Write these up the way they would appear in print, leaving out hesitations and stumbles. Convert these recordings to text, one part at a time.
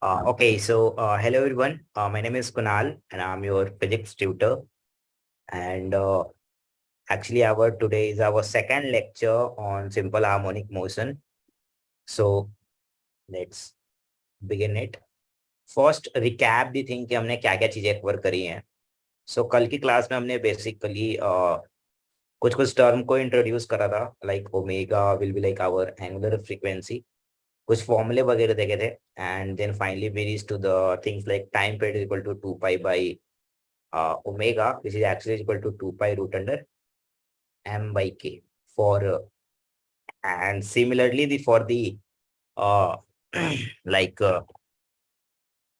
Hello everyone. My name is Kunal and I'm your physics tutor. And actually, our today is our second lecture on simple harmonic motion. So let's begin it. First, recap the thing कि हमने क्या क्या चीजें cover करी हैं. कल की class में हमने बेसिकली कुछ कुछ टर्म को इंट्रोड्यूस करा था, like omega will be like our angular frequency. कुछ फॉर्मूले वगैरह देखे थे. And then finally we reach to the things like time period equal to 2 pi by omega, which is actually equal to 2 pi root under m by k for and similarly the for the uh, like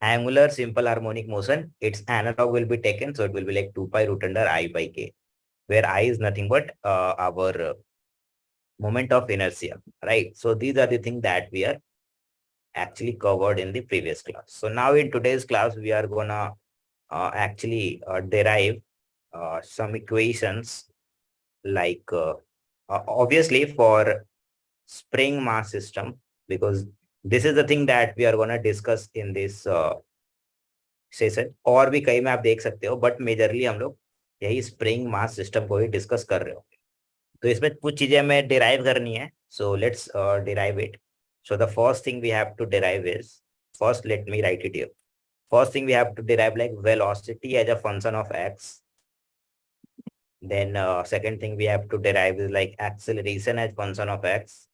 angular simple harmonic motion, its analog will be taken, so it will be like 2 pi root under I by k, where I is nothing but our moment of inertia, right? So these are the things that we are actually covered in the previous class. So now in today's class we are gonna actually derive some equations like obviously for spring mass system, because this is the thing that we are going to discuss in this session. और भी कई में आप देख सकते हो, but majorly हम लोग यही स्प्रिंग मास सिस्टम को ही डिस्कस कर रहे हो. तो इसमें कुछ चीजें हमें डिराइव करनी है. So let's derive it. So the first thing we have to derive is, first let me write it here. First thing we have to derive like velocity as a function of x. Then second thing we have to derive is like acceleration as function of x.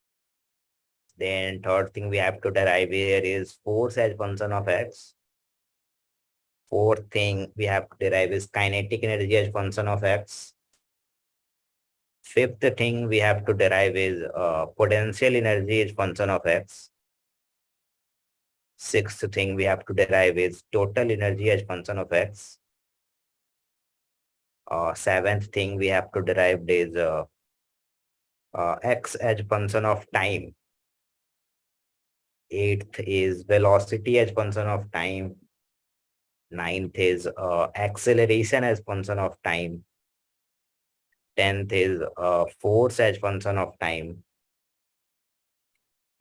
Then third thing we have to derive here is force as function of x. Fourth thing we have to derive is kinetic energy as function of x. Fifth thing we have to derive is potential energy as function of x. Sixth thing we have to derive is total energy as function of x. Seventh thing we have to derive is x as function of time. Eighth is velocity as function of time. Ninth is acceleration as function of time. 10th is force as function of time.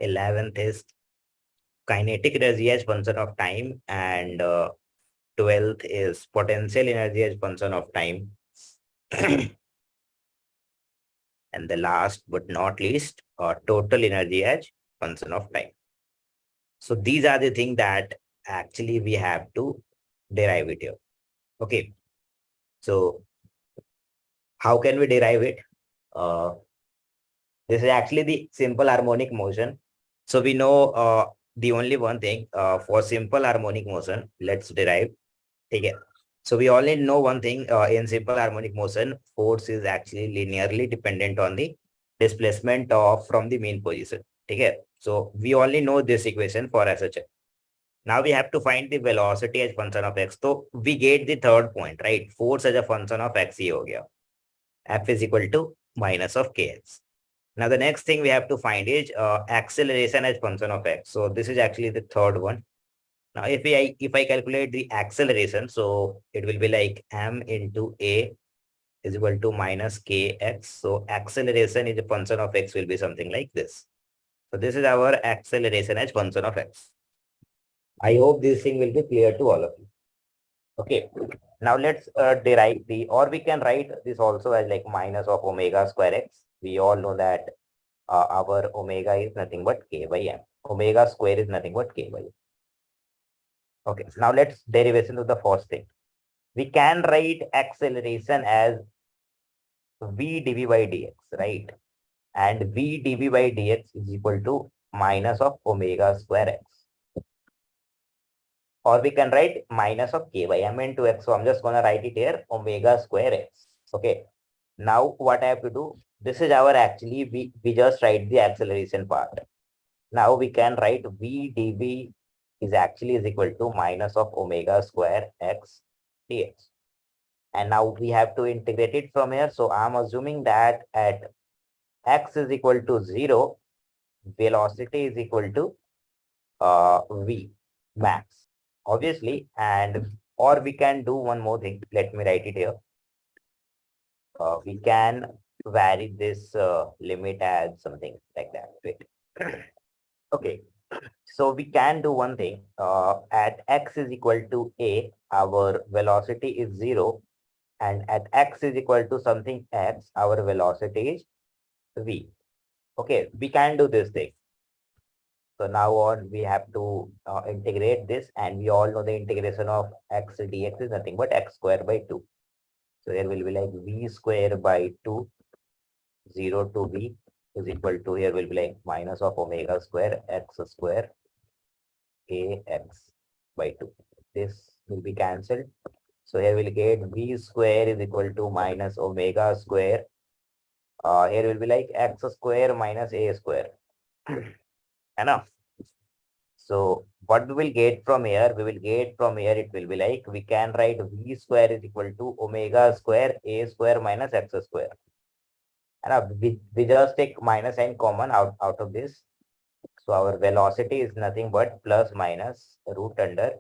11th is kinetic energy as function of time. And 12th is potential energy as function of time. And the last but not least, total energy as function of time. So these are the things that actually we have to derive it here. Okay. So how can we derive it? This is actually the simple harmonic motion. So we know the only one thing for simple harmonic motion, let's derive. Okay. So we only know one thing in simple harmonic motion, force is actually linearly dependent on the displacement of from the mean position. Okay. So we only know this equation for SHF. Now we have to find the velocity as function of x. So we get the third point, right? Force as a function of x ही हो गया. F is equal to minus of kx. Now the next thing we have to find is acceleration as function of x. So this is actually the third one. Now if I calculate the acceleration, so it will be like m into a is equal to minus kx. So acceleration is a function of x will be something like this. So this is our acceleration as function of x. I hope this thing will be clear to all of you. Okay. Now let's derive the, or we can write this also as like minus of omega square x. We all know that our omega is nothing but k by m. Omega square is nothing but k by m. Okay, so now let's derivation to the first thing. We can write acceleration as v dv by dx, right? And v dv by dx is equal to minus of omega square x. Or we can write minus of k by m into x. So I'm just going to write it here, omega square x. Okay. Now what I have to do, this is our actually, we just write the acceleration part. Now we can write v dv is actually is equal to minus of omega square x dx. And now we have to integrate it from here. So I'm assuming that at x is equal to 0, velocity is equal to v max, obviously. And or we can do one more thing. Let me write it here. We can vary this limit as something like that. Wait. Okay. So we can do one thing. At x is equal to a, our velocity is 0, and at x is equal to something x, our velocity is v. Okay, we can do this thing. So now on, we have to integrate this, and we all know the integration of x dx is nothing but x square by 2. So here will be like v square by 2, 0 to v is equal to, here will be like minus of omega square x square ax by 2. This will be cancelled. So here we'll get v square is equal to minus omega square. Here will be like x square minus a square. Enough. So what we will get from here, it will be like, we can write v square is equal to omega square a square minus x square. And we just take minus sign common out of this. So our velocity is nothing but plus minus root under,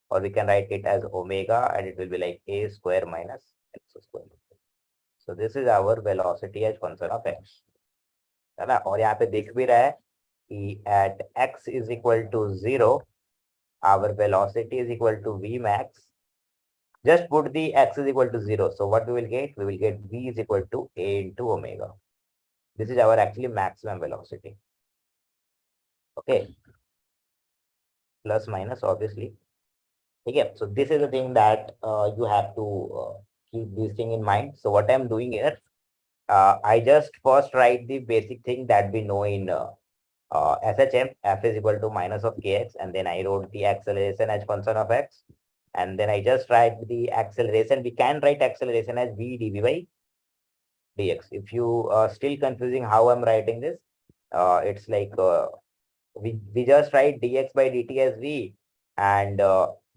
or we can write it as omega, and it will be like a square minus x square. So this is our velocity as function of x. है ना? और यहाँ पे दिख भी रहा है कि at x is equal to 0, our velocity is equal to v max. Just put the x is equal to 0. So what we will get? We will get v is equal to a into omega. This is our actually maximum velocity. Okay. Plus minus obviously. Okay. So this is the thing that you have to keep this thing in mind. So what I'm doing here, I just first write the basic thing that we know in SHM, f is equal to minus of kx, and then I wrote the acceleration as function of x, and then I just write the acceleration. We can write acceleration as v dv by dx. If you still confusing how I'm writing this, it's like we just write dx by dt as v, and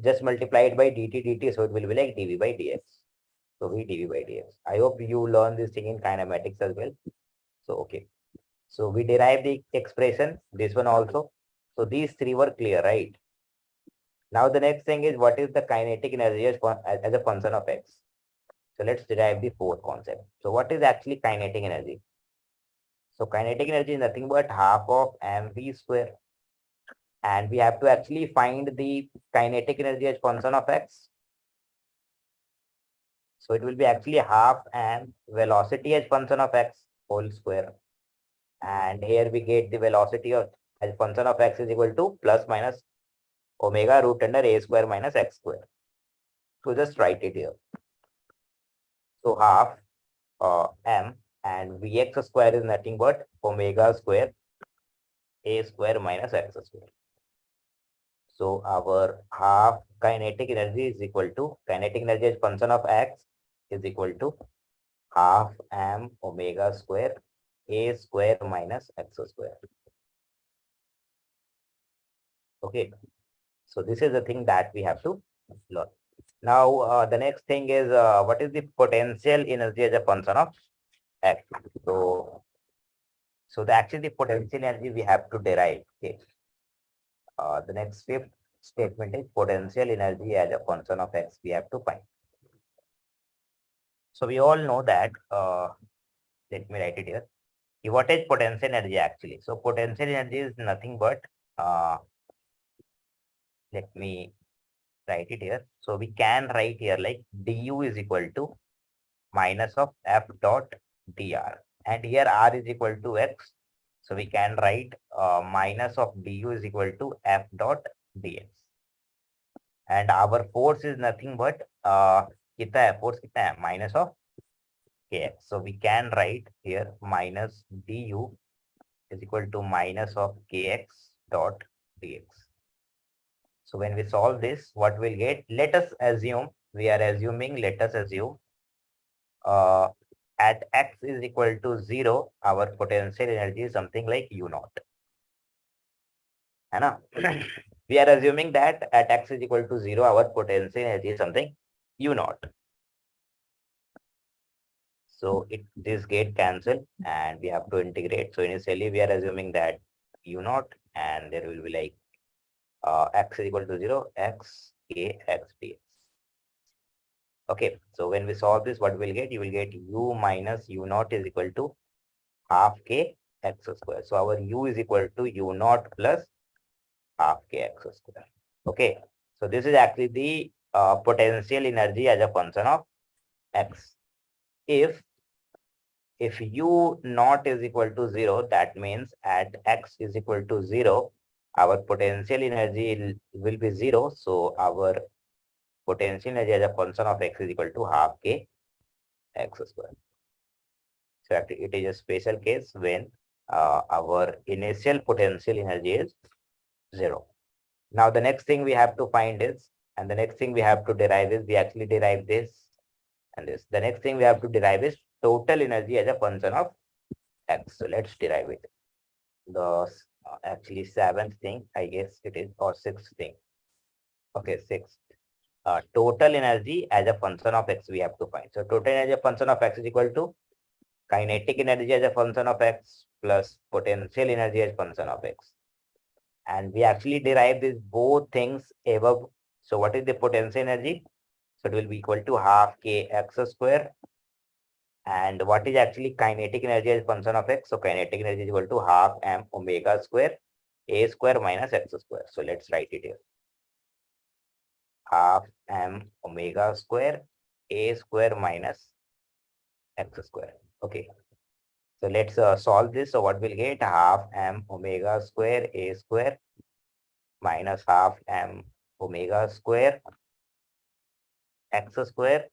just multiply it by dt, so it will be like dv by dx. So v dv by dx. I hope you learn this thing in kinematics as well. So okay. So we derive the expression, this one also. So these three were clear, right? Now the next thing is, what is the kinetic energy as a function of x? So let's derive the fourth concept. So what is actually kinetic energy? So kinetic energy is nothing but half of mv square. And we have to actually find the kinetic energy as function of x. So it will be actually half m velocity as function of x whole square. And here we get the velocity of as function of x is equal to plus minus omega root under a square minus x square. So just write it here. So half m, and vx square is nothing but omega square a square minus x square. So our half kinetic energy is equal to, kinetic energy as function of x is equal to half m omega square a square minus x square. Okay. So this is the thing that we have to learn. Now, the next thing is, what is the potential energy as a function of x? So actually the potential energy we have to derive. Okay. The next fifth statement is potential energy as a function of x we have to find. So we all know that, let me write it here. What is potential energy actually? So potential energy is nothing but, let me write it here. So we can write here like du is equal to minus of f dot dr, and here r is equal to x. So we can write minus of du is equal to f dot dx. And our force is nothing but कितना है force कितना है minus of kx. So we can write here minus du is equal to minus of kx dot dx. So when we solve this, what we'll get? Let us assume, let us assume at x is equal to 0, our potential energy is something like u naught. है ना? We are assuming that at x is equal to 0, our potential energy is something u naught. So this get cancelled, and we have to integrate. So initially we are assuming that u naught, and there will be like x is equal to 0, x k x dx. Okay, so when we solve this, what we'll get? You will get u minus u naught is equal to half k x square. So our u is equal to u naught plus half kx square. Okay, so this is actually the potential energy as a function of x. If u naught is equal to 0, that means at x is equal to 0, our potential energy will be 0. So our potential energy as a function of x is equal to half k x square. So actually it is a special case when our initial potential energy is 0. Now the next thing we have to find is, and the next thing we have to derive is, we actually derive this and this. The next thing we have to derive is total energy as a function of x. So let's derive it. The actually seventh thing, I guess it is, or sixth thing. Okay, sixth. Total energy as a function of x we have to find. So total energy as a function of x is equal to kinetic energy as a function of x plus potential energy as a function of x. And we actually derive these both things above. So what is the potential energy? So it will be equal to half k x square. And what is actually kinetic energy as a function of x? So kinetic energy is equal to half m omega square a square minus x square. So let's write it here. Half m omega square a square minus x square. Okay. So let's solve this. So what we'll get? Half m omega square a square minus half m omega square x square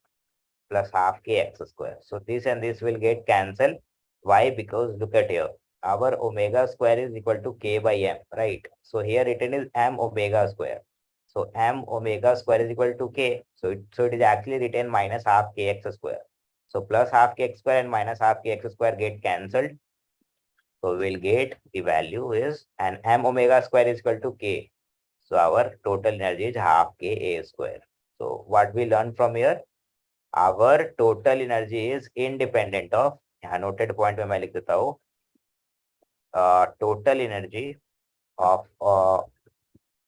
plus half k x square. So this and this will get cancelled. Why? Because look at here. Our omega square is equal to k by m, right? So here written is m omega square. So m omega square is equal to k. So it is actually written minus half kx square. So plus half kx square and minus half kx square get cancelled. So we'll get the value is, and m omega square is equal to k. So our total energy is half k a square. So what we learn from here, our total energy is independent of, यहाँ noted point में मैं लिख देता हूँ, total energy of a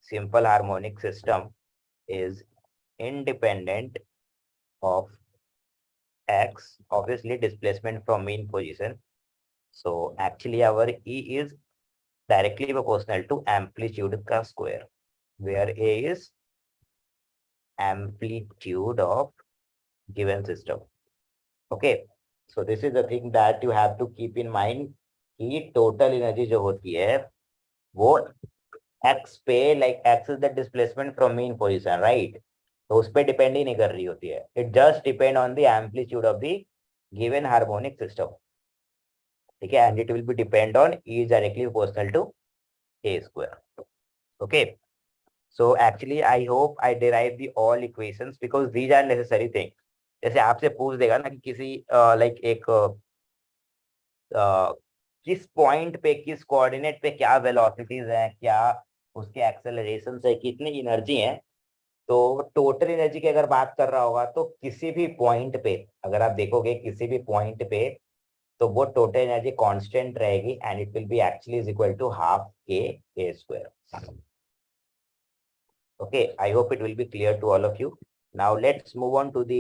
simple harmonic system is independent of x, obviously displacement from mean position. So actually our E is directly proportional to amplitude का square, where A is amplitude of given system. Okay, so this is the thing that you have to keep in mind कि total energy जो होती है वो x पे, like x is the displacement from mean position, right? तो उस पे depend ही नहीं कर रही होती है. It just depend on the amplitude of the given harmonic system. ठीक है, and it will be depend on E is directly proportional to A square. Okay. So actually I hope I derive the all equations because these are necessary things. जैसे आपसे पूछ देगा ना कि किसी like एक किस पॉइंट पे, किस कोऑर्डिनेट पे क्या वेलोसिटीज हैं, क्या उसके एक्सेलरेशन है, कितनी एनर्जी है, तो टोटल एनर्जी की अगर बात कर रहा होगा तो किसी भी पॉइंट पे अगर आप देखोगे किसी भी पॉइंट पे, तो वो टोटल एनर्जी कांस्टेंट रहेगी and it will be actually is equal to half k a square. Okay, I hope it will be clear to all of you. Now let's move on to the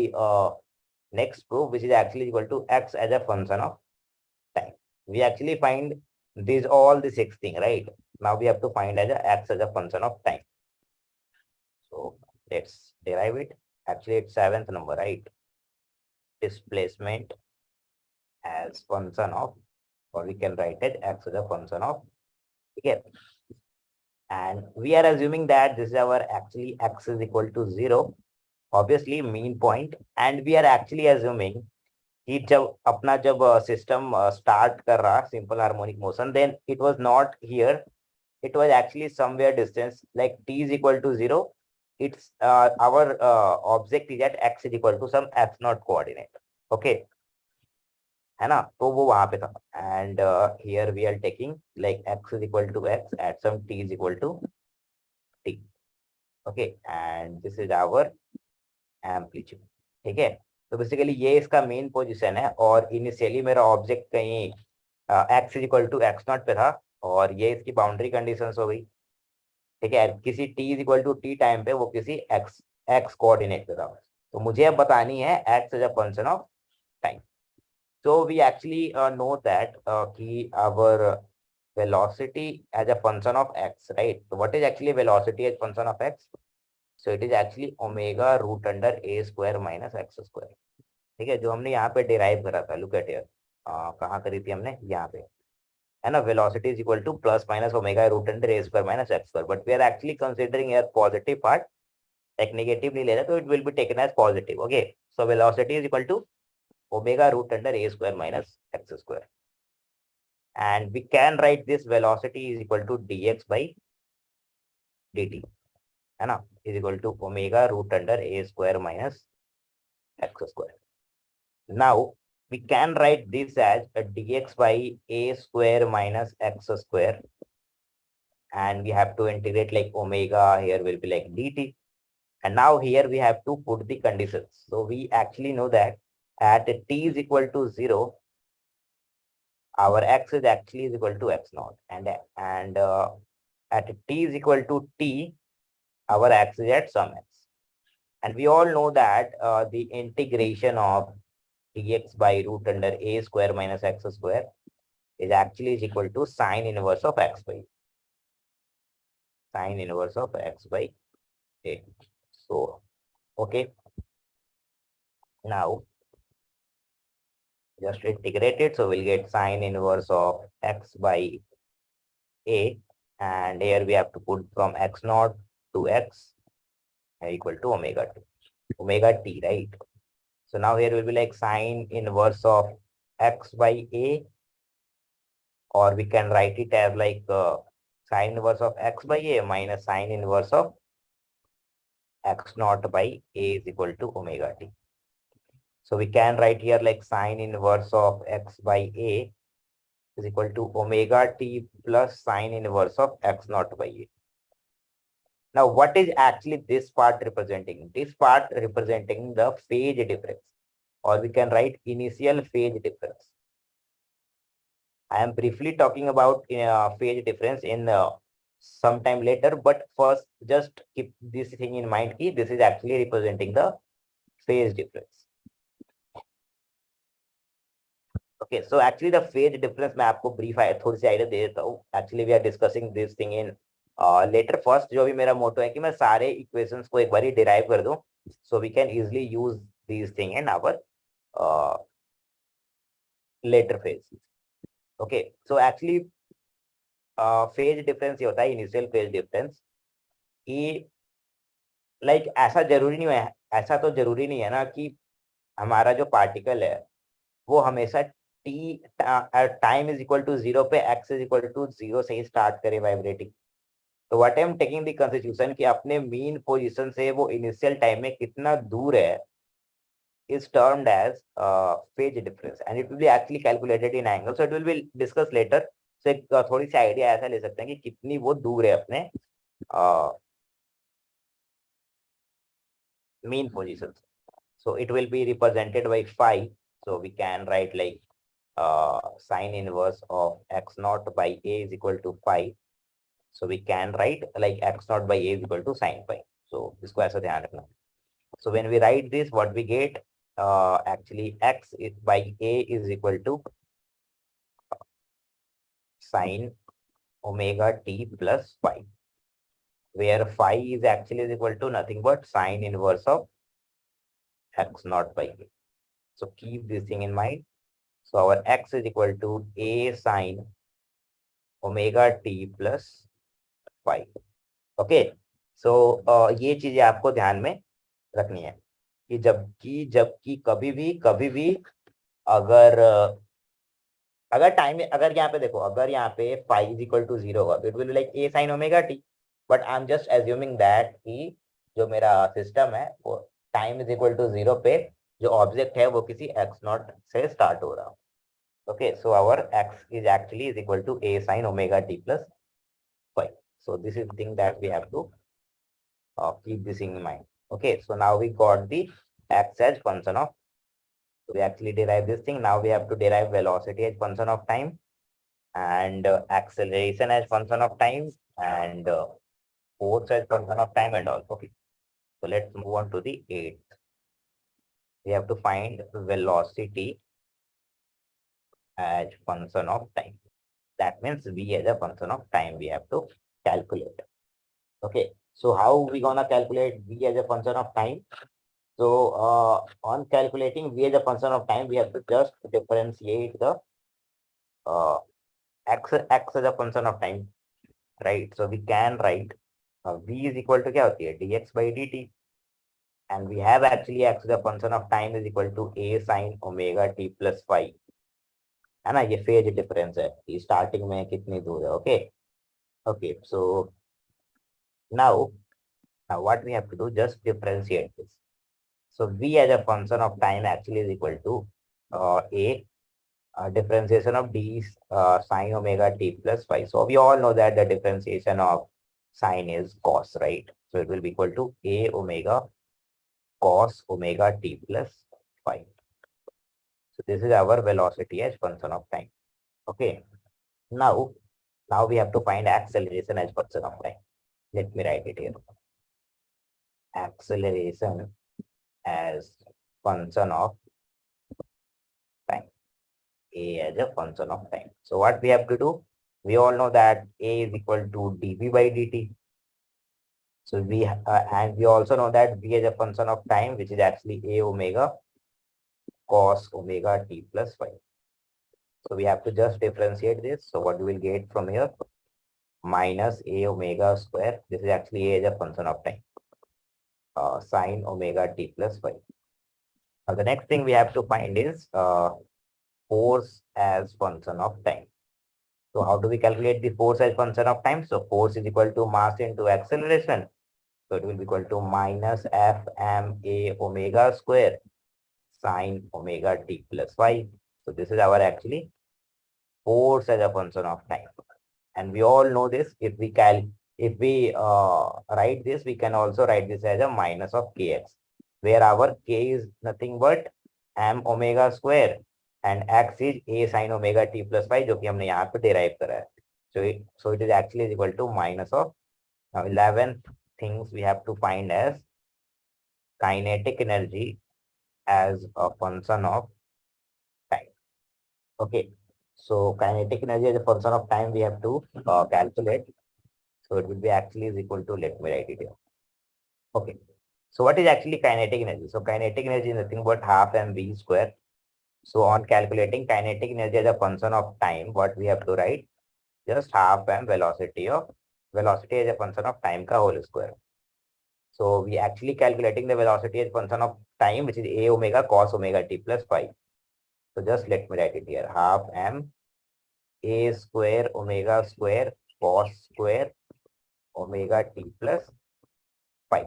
next proof, which is actually equal to x as a function of time. We actually find these all the six thing, right? Now we have to find as a x as a function of time. So let's derive it. Actually, it's seventh number, right? Displacement as function of, or we can write it x as a function of. Okay. And we are assuming that this is our actually x is equal to 0, obviously mean point, and we are actually assuming कि जब system start कर रहा simple harmonic motion, then it was not here, it was actually somewhere distance, like t is equal to 0. It's our object is at x is equal to some x naught coordinate. Okay, है ना, तो वो वहां पे था. And here we are taking like x is equal to x at some t is equal to t. Okay, and this is our amplitude. ठीक है, तो बेसिकली ये इसका मेन पोजीशन है और इनिशियली मेरा ऑब्जेक्ट कहीं x is equal to x naught पे था और ये इसकी बाउंड्री कंडीशंस हो गई. ठीक है, किसी t is equal to t time पे वो किसी x कोऑर्डिनेट पे था, तो मुझे अब बतानी है x as a function of time. So we actually know that कि our velocity as a function of x, right? So what is actually velocity as function of x? So it is actually omega root under a square minus x square. ठीक है, जो हमने यहाँ पे derive करा था, look at here, कहाँ करी थी हमने, यहाँ पे है ना, velocity is equal to plus minus omega root under a square minus x square, but we are actually considering here positive part, like negative नहीं ले रहे, तो it will be taken as positive. Okay, so velocity is equal to omega root under a square minus x square, and we can write this velocity is equal to dx by dt, है ना, is equal to omega root under a square minus x square. Now we can write this as a dx by a square minus x square, and we have to integrate like omega here will be like dt. And now here we have to put the conditions. So we actually know that at t is equal to 0, our x is actually is equal to x naught, and at t is equal to t, our x is at some x. And we all know that the integration of dx by root under a square minus x square is actually is equal to sine inverse of x by a. So okay, now just integrate it, so we'll get sine inverse of x by a, and here we have to put from x naught to x equal to omega t, right? So now here will be like sine inverse of x by a, or we can write it as like sine inverse of x by a minus sine inverse of x naught by a is equal to omega t. So we can write here like sine inverse of x by a is equal to omega t plus sine inverse of x naught by a. Now, what is actually this part representing? This part representing the phase difference, or we can write initial phase difference. I am briefly talking about phase difference in some time later, but first just keep this thing in mind. This is actually representing the phase difference. Okay, so actually the phase difference मैं आपको brief थोड़ी सी idea दे देता हूँ. Actually we are discussing this thing in later. First जो भी मेरा मोटो है कि मैं सारे equations को एक बारी derive कर दूं, so we can easily use these thing in our later phase. Okay, so actually phase difference ये होता है initial phase difference कि like ऐसा जरूरी नहीं है, ऐसा तो जरूरी नहीं है ना कि हमारा जो पार्टिकल है वो हमेशा t time is equal to 0 पे एक्स इज इक्वल टू 0 से ही स्टार्ट करे वाइब्रेटिंग. तो what I am taking the consideration कि अपने मीन पोजीशन से वो इनिशियल टाइम में कितना दूर है is termed as phase difference, and it will be actually calculated in angle, so it will be discussed later. So एक थोड़ी सी आइडिया ऐसा ले सकते हैं कि कितनी वो दूर है अपने mean positions. So it will be represented by phi. So we can write like sine inverse of x naught by a is equal to phi. So we can write like x naught by a is equal to sine phi. So इसको ऐसा ध्यान रखना. So when we write this, what we get actually x is by a is equal to sine omega t plus phi, where phi is actually is equal to nothing but sine inverse of x naught by a. So keep this thing in mind. So our x is equal to a sine omega t plus phi. Okay. So ये चीजें आपको ध्यान में रखनी है कि जबकि कभी भी अगर अगर टाइम अगर यहाँ पे देखो, अगर यहाँ पे फाई इज इक्वल टू 0 होगा तो it will like a sine omega T, but I am just assuming that कि जो मेरा सिस्टम है वो टाइम इज इक्वल टू 0 पे जो ऑब्जेक्ट है वो किसी एक्स नॉट से स्टार्ट हो रहा. Okay, so our x is actually is equal to a sine omega t plus phi. So this is the thing that we have to keep this in mind. Okay, so now we got the x as function of, we actually derive this thing. Now we have to derive velocity as function of time, and acceleration as function of time, and force as function of time, and all. Okay, so let's move on to the 8th. We have to find velocity as function of time. That means V as a function of time we have to calculate. Okay. So how we gonna calculate V as a function of time? So on calculating V as a function of time, we have to just differentiate the uh, x as a function of time, right? So we can write V is equal to क्या होती है dx by dt, and we have actually x as a function of time is equal to a sin omega t plus phi, है ना? ये phase difference है कि starting में कितनी दूर है. Okay. Okay. So now now what we have to do, just differentiate this. So v as a function of time actually is equal to a differentiation of d sine omega t plus phi. So we all know that the differentiation of sine is cos, right? So it will be equal to a omega cos omega t plus phi. So this is our velocity as function of time. Okay. Now we have to find acceleration as function of time. Let me write it here. Acceleration as function of time. A as a function of time. So what we have to do? We all know that A is equal to dv by dt. So and we also know that V is a function of time, which is actually a omega cos omega t plus phi. So we have to just differentiate this. So what we will get from here? Minus a omega square. This is actually a as a function of time. Sine omega t plus phi. Now the next thing we have to find is force as function of time. So how do we calculate the force as function of time? So force is equal to mass into acceleration. So it will be equal to minus fma omega square sine omega t plus phi. So this is our actually force as a function of time. And we all know this. If we write this, we can also write this as a minus of kx, where our k is nothing but m omega square and x is a sin omega t plus phi, जो कि हमने यहाँ पे derive करा है. So it is actually equal to minus of 11 things we have to find as kinetic energy as a function of time. Okay. So kinetic energy as a function of time we have to calculate. So it will be actually is equal to, let me write it here. Okay. So what is actually kinetic energy? So kinetic energy is nothing but half mv square. So on calculating kinetic energy as a function of time, what we have to write? Just half m velocity as a function of time ka whole square. So we actually calculating the velocity as function of time, which is a omega cos omega t plus phi. So just let me write it here. Half m a square omega square cos square omega t plus phi.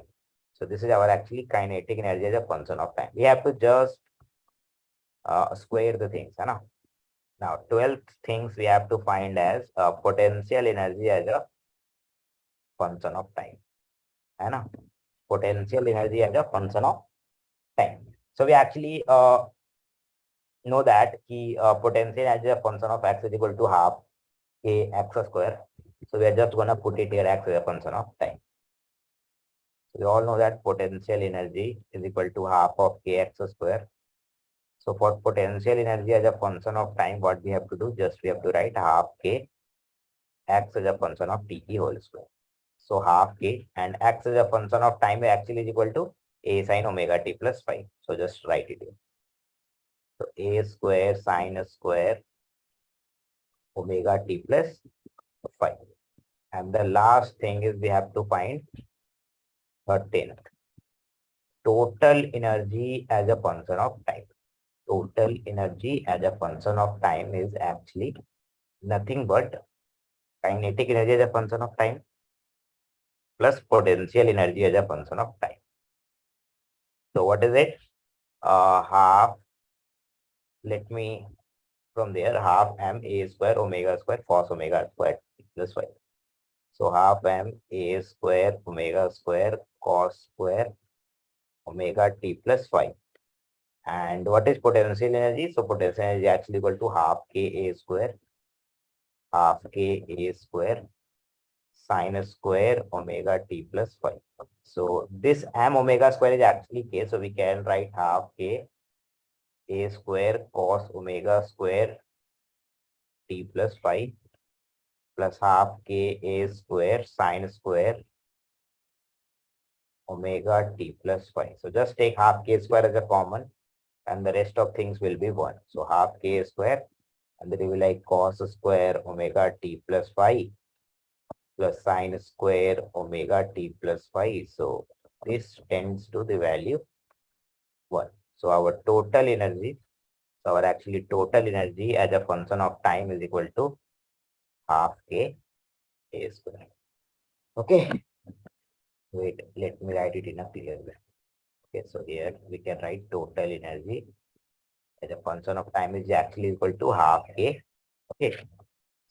So this is our actually kinetic energy as a function of time. We have to just square the things. Now 12th things we have to find as potential energy as a function of time. Potential energy as a function of time. So we actually know that potential energy as a function of x is equal to half k x square. So we are just going to put it here x as a function of time. So we all know that potential energy is equal to half of kx square. So for potential energy as a function of time, what we have to do? Just we have to write half k x as a function of t whole square. So half k and x as a function of time actually is equal to a sin omega t plus phi. So just write it here. So a square sin square omega t plus phi. And the last thing is we have to find 13th. Total energy as a function of time. Total energy as a function of time is actually nothing but kinetic energy as a function of time plus potential energy as a function of time. So what is it? Half, let me from there, half m a square omega square cos omega square plus phi. So half m a square omega square cos square omega t plus phi. And what is potential energy? So potential energy is actually equal to half k a square sin square omega t plus phi. So this m omega square is actually k. So we can write half k a square cos omega square t plus phi plus half k a square sine square omega t plus phi. So just take half k square as a common and the rest of things will be 1. So half k square and then it will be like cos square omega t plus phi plus sine square omega t plus phi. So this tends to the value 1. So our total energy, so our actually total energy as a function of time is equal to half k a square. Okay. Wait, let me write it in a clear way. Okay, so here we can write total energy as a function of time is actually equal to half k. Okay,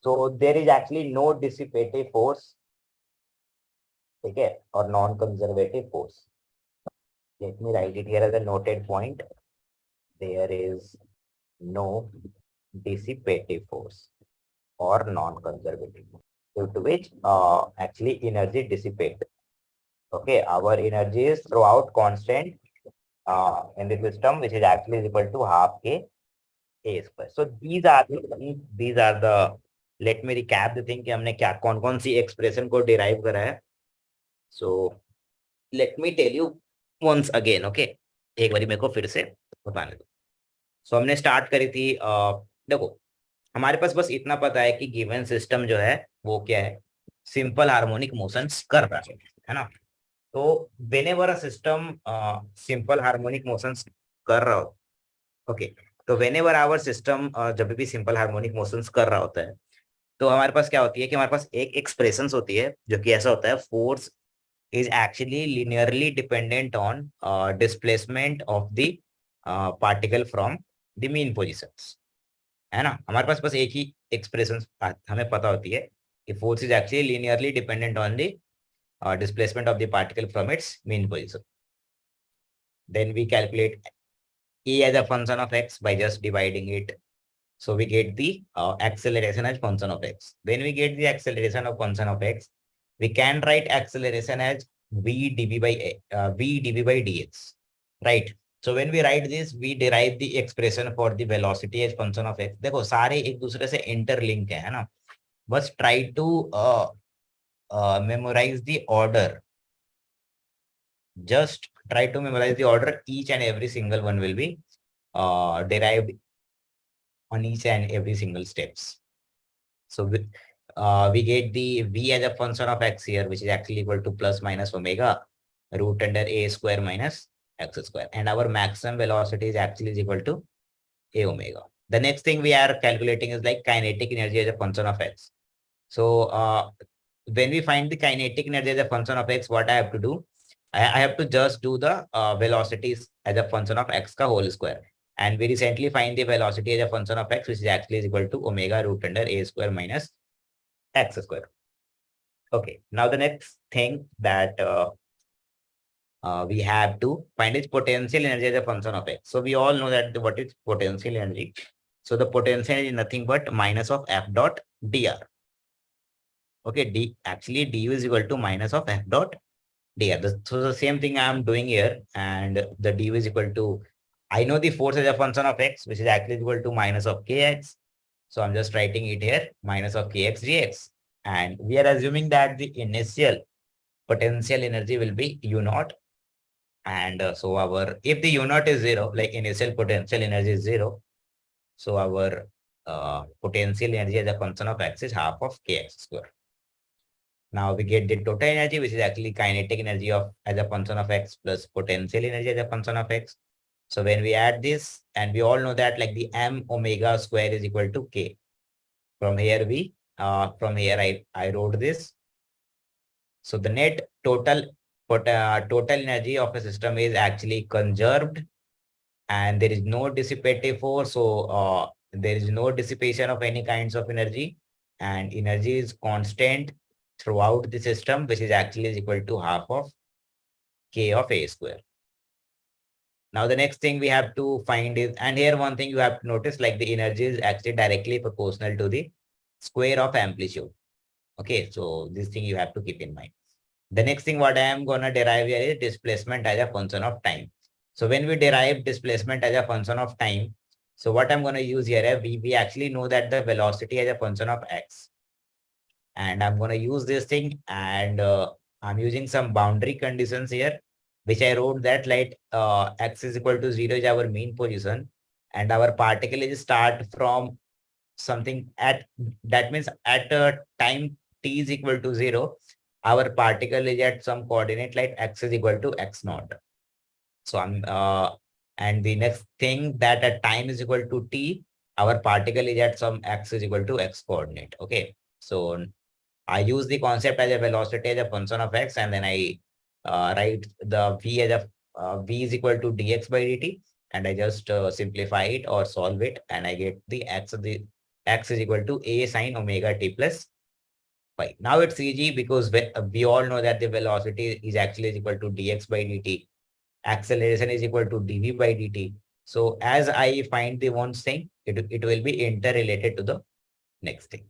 so there is actually no dissipative force, okay, or non-conservative force. Let me write it here as a noted point. There is no dissipative force or non-conservative force, due to which actually energy dissipate. Okay, our energy is throughout constant in the system, which is actually equal to half k a square. So these are the let me recap the thing कि हमने क्या कौन कौन सी expression को derive करा है. So let me tell you once again, okay. एक बारी मेरे को फिर से बताने दो. So हमने स्टार्ट करी थी देखो हमारे पास बस इतना पता है कि गिवन सिस्टम जो है वो क्या है, सिंपल हार्मोनिक मोशंस कर रहा है ना. तो whenever a system simple harmonic motions कर रहा हो, ओके, तो वेनेवर आवर सिस्टम जब भी सिंपल हार्मोनिक मोशंस कर रहा होता है तो हमारे पास क्या होती है कि हमारे पास एक एक्सप्रेशन होती है जो कि ऐसा होता है, force is actually linearly dependent on displacement of the particle from the mean positions, है ना. हमारे पास बस एक ही एक्सप्रेशन हमें पता होती है कि force is actually linearly dependent on the displacement of the particle from its mean position. Then we calculate E as a function of x by just dividing it. So we get the acceleration as function of x. When we get the acceleration of function of x, we can write acceleration as v dv by dx, right? So when we write this, we derive the expression for the velocity as function of x. देखो सारे एक दूसरे से interlink है ना. बस try to memorize the order. Just try to memorize the order. Each and every single one will be derived on each and every single steps. So we get the v as a function of x here, which is actually equal to plus minus omega root under a square minus x square. And our maximum velocity is actually is equal to a omega. The next thing we are calculating is like kinetic energy as a function of x. So when we find the kinetic energy as a function of x, what I have to do? I have to just do the velocities as a function of x ka whole square. And we recently find the velocity as a function of x, which is actually is equal to omega root under a square minus x square. Okay, now the next thing that we have to find is potential energy as a function of x. So we all know that what is potential energy. So the potential energy is nothing but minus of f dot dr. Okay, actually du is equal to minus of f dot dr. So the same thing I am doing here, and the du is equal to, I know the force as a function of x, which is actually equal to minus of kx. So I'm just writing it here, minus of kx dx. And we are assuming that the initial potential energy will be u naught. And so if the u naught is 0, like initial potential energy is 0, so our potential energy as a function of x is half of kx square. Now we get the total energy, which is actually kinetic energy of as a function of x plus potential energy as a function of x. So when we add this, and we all know that like the m omega square is equal to k. From here I wrote this. So the net total energy of a system is actually conserved, and there is no dissipative force. So there is no dissipation of any kinds of energy, and energy is constant throughout the system, which is actually is equal to half of k of a square. Now the next thing we have to find is, and here one thing you have to notice, like the energy is actually directly proportional to the square of amplitude. Okay, so this thing you have to keep in mind. The next thing what I am going to derive here is displacement as a function of time. So when we derive displacement as a function of time, so what I'm going to use here, we actually know that the velocity as a function of x. and I'm going to use this thing, and I'm using some boundary conditions here, which I wrote that like x is equal to 0 is our mean position, and our particle is start from something at, that means at a time t is equal to 0, our particle is at some coordinate like x is equal to x naught. So and the next thing that at time is equal to t, our particle is at some x is equal to x coordinate. Okay. So I use the concept as a velocity as a function of x, and then I write the v as a v is equal to dx by dt, and I just simplify it or solve it, and I get the x is equal to a sine omega t plus phi. Now it's easy because we all know that the velocity is actually equal to dx by dt. Acceleration is equal to dv by dt. So as I find the one thing, it will be interrelated to the next thing.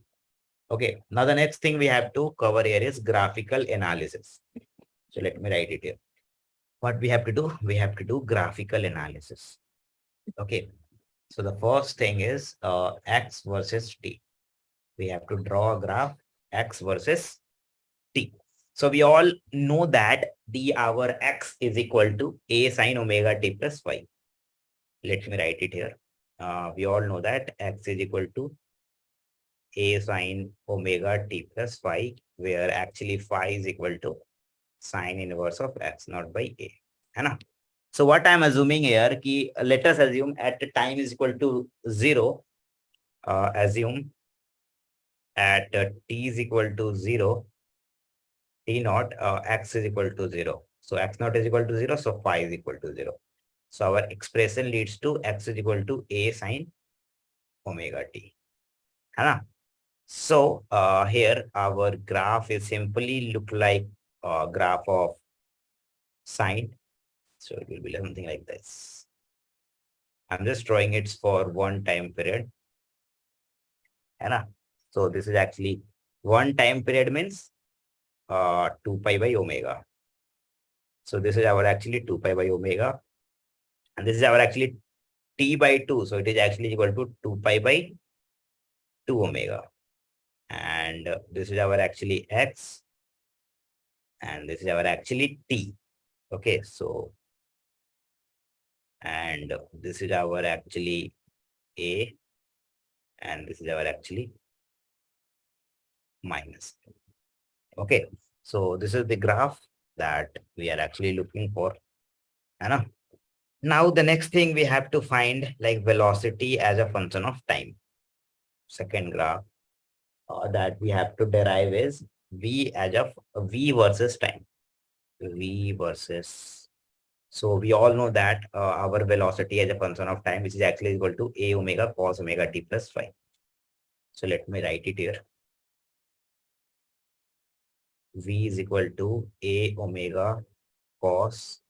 Okay, now the next thing we have to cover here is graphical analysis. So let me write it here. What we have to do? We have to do graphical analysis. Okay, so the first thing is x versus t. We have to draw a graph x versus t. So we all know that our x is equal to a sine omega t plus phi. Let me write it here. We all know that x is equal to a sine omega t plus phi, where actually phi is equal to sine inverse of x naught by a. है ना? So what I'm assuming here, ki, let us assume at time is equal to 0, assume at t is equal to 0, t naught, x is equal to 0. So x naught is equal to 0, so phi is equal to 0. So our expression leads to x is equal to a sine omega t. है ना? So here our graph is simply look like a graph of sine. So it will be something like this. I'm just drawing it for one time period. है ना? So this is actually one time period means 2 pi by omega. So this is our actually 2 pi by omega. And this is our actually t by 2. So it is actually equal to 2 pi by 2 omega. And this is our actually x. And this is our actually t. Okay, so and this is our actually a, and this is our actually minus. Okay, so this is the graph that we are actually looking for. Anna? Now the next thing we have to find like velocity as a function of time. Second graph that we have to derive is v as a v versus time. V versus. So we all know that our velocity as a function of time, which is actually equal to a omega cos omega t plus phi. So let me write it here. V is equal to a omega cos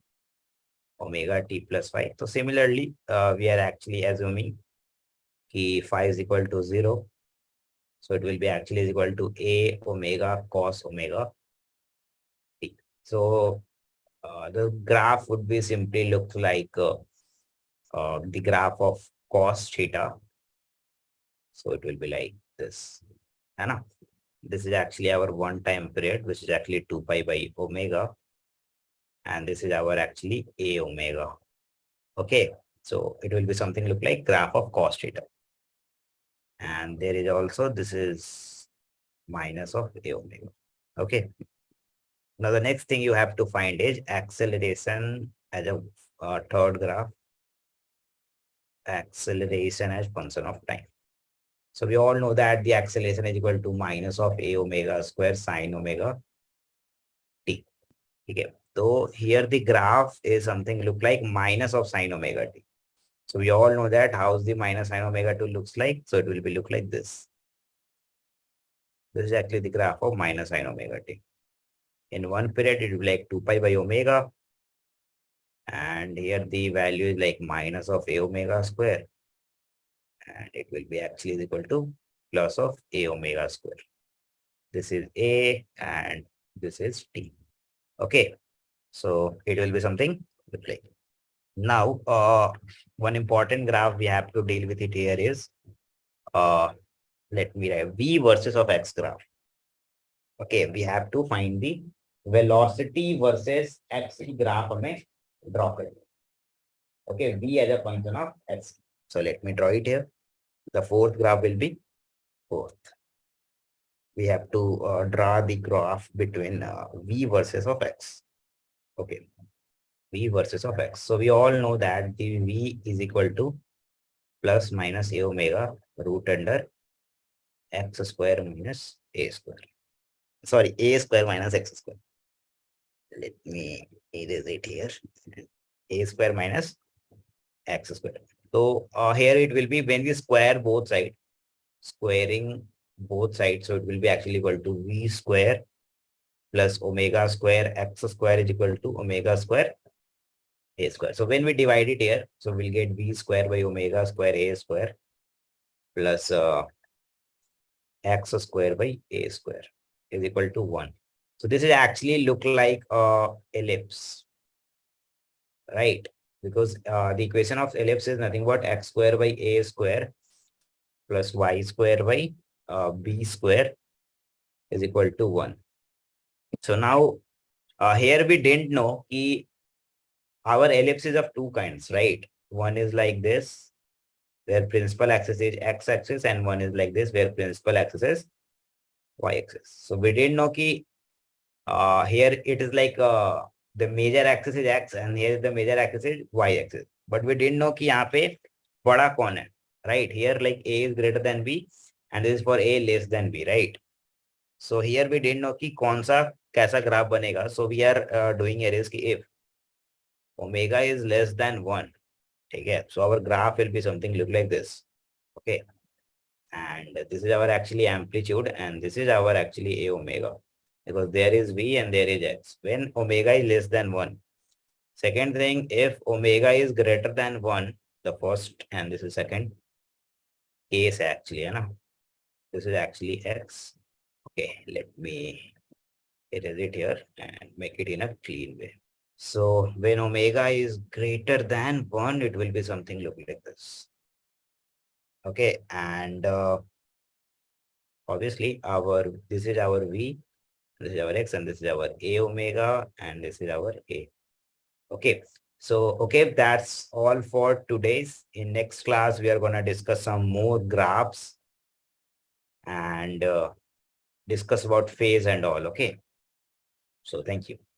omega t plus phi. So similarly, we are actually assuming कि phi is equal to 0. So it will be actually equal to a omega cos omega t. So the graph would be simply look like the graph of cos theta. So it will be like this. Anna? This is actually our one time period, which is actually 2 pi by omega. And this is our actually a omega. Okay. So it will be something look like graph of cos theta. And there is also, this is minus of a omega. Okay. Now the next thing you have to find is acceleration as a third graph. Acceleration as function of time. So we all know that the acceleration is equal to minus of a omega square sine omega t. Okay. So here the graph is something look like minus of sine omega t. So we all know that how's the minus sine omega t looks like. So it will be look like this. This is actually the graph of minus sine omega t. In one period, it will be like 2 pi by omega. And here the value is like minus of a omega square. And it will be actually equal to plus of a omega square. This is a and this is t. Okay. So it will be something like now one important graph we have to deal with it here is let me write v versus of x graph. Okay, we have to find the velocity versus x graph हमें draw करें. Okay, v as a function of x. So let me draw it here. The fourth graph will be fourth. We have to draw the graph between v versus of x. Okay, v versus of x. So we all know that the v is equal to plus minus a omega root under x square minus a square. Sorry, a square minus x square. Let me erase it here. A square minus x square. So here it will be when we square both sides, squaring both sides. So it will be actually equal to v square plus omega square x square is equal to omega square a square. So when we divide it here, so we'll get v square by omega square a square plus x square by a square is equal to 1. So this is actually look like a ellipse, right? Because the equation of ellipse is nothing but x square by a square plus y square by b square is equal to 1. So now here we didn't know ki our ellipse is of two kinds, right? One is like this, where principal axis is x-axis, and one is like this, where principal axis is y-axis. So we didn't know ki here it is like the major axis is x and here the major axis is y-axis. But we didn't know कि यहाँ पे बड़ा कौन है, right? Here like a is greater than b and this is for a less than b, right? So here we didn't know कि कौन सा कैसा ग्राफ बनेगा. So we are doing areas कि if omega is less than 1, ठीक है? So our graph will be something look like this, okay? And this is our actually amplitude and this is our actually a omega, because there is v and there is x when omega is less than 1. Second thing, if omega is greater than 1, the first and this is second case actually, you know, this is actually x. Okay, let me erase it here and make it in a clean way. So when omega is greater than 1, it will be something look like this. Okay, and obviously our this is our v, this is our x, and this is our a omega, and this is our a. Okay, so okay, that's all for today's. In next class, we are gonna discuss some more graphs and discuss about phase and all. Okay, so thank you.